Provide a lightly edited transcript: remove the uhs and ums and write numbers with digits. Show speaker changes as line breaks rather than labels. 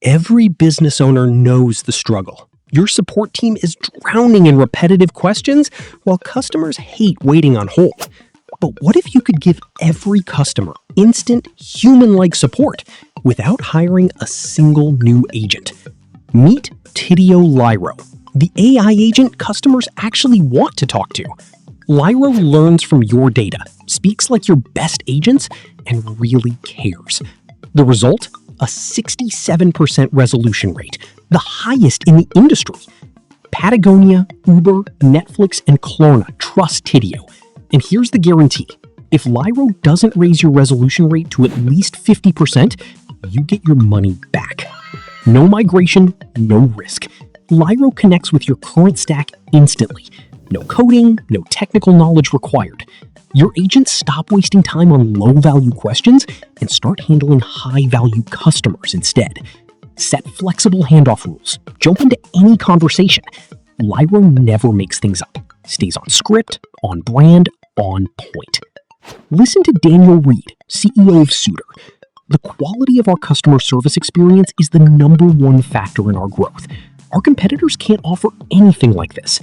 Every business owner knows the struggle. Your support team is drowning in repetitive questions while customers hate waiting on hold. But what if you could give every customer instant, human-like support without hiring a single new agent? Meet Tidio Lyro, the AI agent customers actually want to talk to. Lyro learns from your data, speaks like your best agents, and really cares. The result? A 67% resolution rate, the highest in the industry. Patagonia, Uber, Netflix, and Klarna trust Tidio. And here's the guarantee. If Lyro doesn't raise your resolution rate to at least 50%, you get your money back. No migration, no risk. Lyro connects with your current stack instantly. No coding, no technical knowledge required. Your agents stop wasting time on low-value questions and start handling high-value customers instead. Set flexible handoff rules. Jump into any conversation. Lyro never makes things up. Stays on script, on brand, on point. Listen to Daniel Reed, CEO of Suitor. The quality of our customer service experience is the #1 factor in our growth. Our competitors can't offer anything like this.